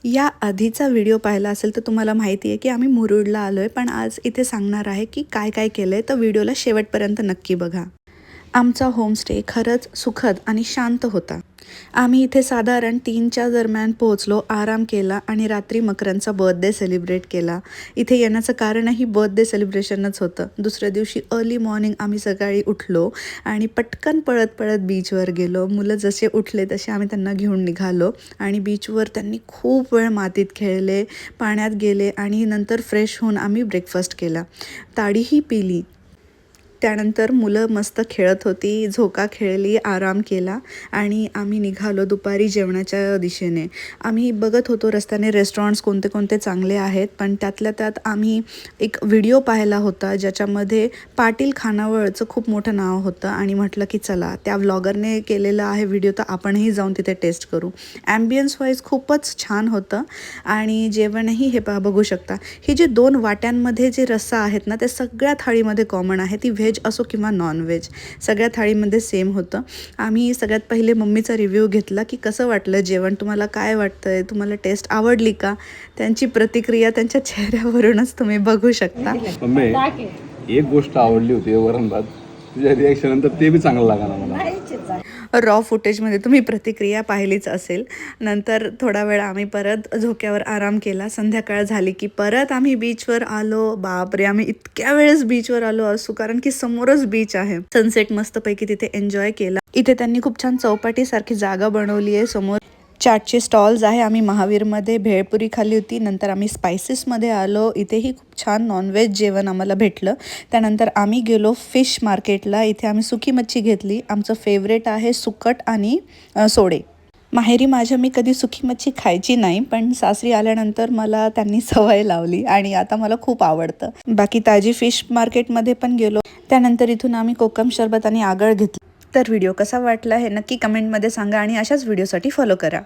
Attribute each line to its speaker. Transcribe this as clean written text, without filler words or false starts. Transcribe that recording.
Speaker 1: या आधीचा व्हिडिओ पाहिला असेल तर तुम्हाला माहिती आहे की आम्ही मुरुडला आलो आहे, पण आज इथे सांगणार आहे की काय काय केलं आहे, तर व्हिडिओला शेवटपर्यंत नक्की बघा. आमचा होमस्टे खरंच सुखद आणि शांत होता. आम्ही इथे साधारण 3च्या दरम्यान पोहोचलो, आराम केला आणि रात्री मकरनचा बर्थडे सेलिब्रेट केला. इथे येण्याचं कारणही बर्थडे सेलिब्रेशनच होतं. दुसऱ्या दिवशी अर्ली मॉर्निंग आम्ही सकाळी उठलो आणि पटकन पळत पळत बीचवर गेलो. मुलं जसे उठले तसे आम्ही त्यांना घेऊन निघालो आणि बीचवर त्यांनी खूप वेळ मातीत खेळले, पाण्यात गेले आणि नंतर फ्रेश होऊन आम्ही ब्रेकफास्ट केला. ताडीही पिली. त्यानंतर मुलं मस्त खेळत होती, झोका खेळली, आराम केला आणि आम्ही निघालो दुपारी जेवणाच्या दिशेने. आम्ही बघत होतो रस्त्याने रेस्टॉरंट्स कोणते कोणते चांगले आहेत, पण त्यातल्या त्यात आम्ही एक व्हिडिओ पाहिला होता ज्याच्यामध्ये पाटील खानावळचं खूप मोठं नाव होतं आणि म्हटलं की चला त्या व्लॉगरने केलेला आहे व्हिडिओ, तर आपणही जाऊन तिथे टेस्ट करू. ॲम्बियन्स वाईज खूपच छान होतं आणि जेवणही हे बघू शकता. हे जे 2 वाट्यांमध्ये जे रस्सा आहेत ना, ते सगळ्या थाळीमध्ये कॉमन आहे. ती व्हेज असो किंवा नॉनव्हेज, सगळ्या थाळीमध्ये सेम होतं. आम्ही सगळ्यात पहिले मम्मीचा रिव्ह्यू घेतला की कसं वाटलं जेवण, तुम्हाला काय वाटतं आहे, तुम्हाला टेस्ट आवडली का. त्यांची प्रतिक्रिया त्यांच्या चेहऱ्यावरूनच तुम्ही बघू शकता.
Speaker 2: मम्मी एक गोष्ट आवडली होती वरण भात, तुझ्या रिॲक्शन नंतर ते बी चांगलं लागला मला.
Speaker 1: रॉ फुटेजमध्ये तुम्ही प्रतिक्रिया पाहिलीच असेल. नंतर थोडा वेळ आम्ही परत झोक्यावर आराम केला. संध्याकाळ झाली की परत आम्ही बीचवर आलो. बापरे, आम्ही इतक्या वेळेस बीचवर आलो असू, कारण की समोरच बीच आहे. सनसेट मस्तपैकी तिथे एन्जॉय केला. इथे त्यांनी खूप छान चौपाटीसारखी जागा बनवली आहे. समोर चाटचे स्टॉल्स आहे. आम्ही महावीरमध्ये भेळपुरी खाल्ली होती. नंतर आम्ही स्पायसेसमध्ये आलो. इथेही खूप छान नॉनव्हेज जेवण आम्हाला भेटलं. त्यानंतर आम्ही गेलो फिश मार्केटला. इथे आम्ही सुकी मच्छी घेतली. आमचं फेवरेट आहे सुकट आणि सोडे. माहेरी माझ्या मी कधी सुकी मच्छी खायची नाही, पण सासरी आल्यानंतर मला त्यांनी सवय लावली आणि आता मला खूप आवडतं. बाकी ताजी फिश मार्केटमध्ये पण गेलो. त्यानंतर इथून आम्ही कोकम सरबत आणि आगळ घेतली. तर व्हिडिओ कसा वाटला हे नक्की कमेंटमध्ये सांगा आणि अशाच व्हिडिओसाठी फॉलो करा.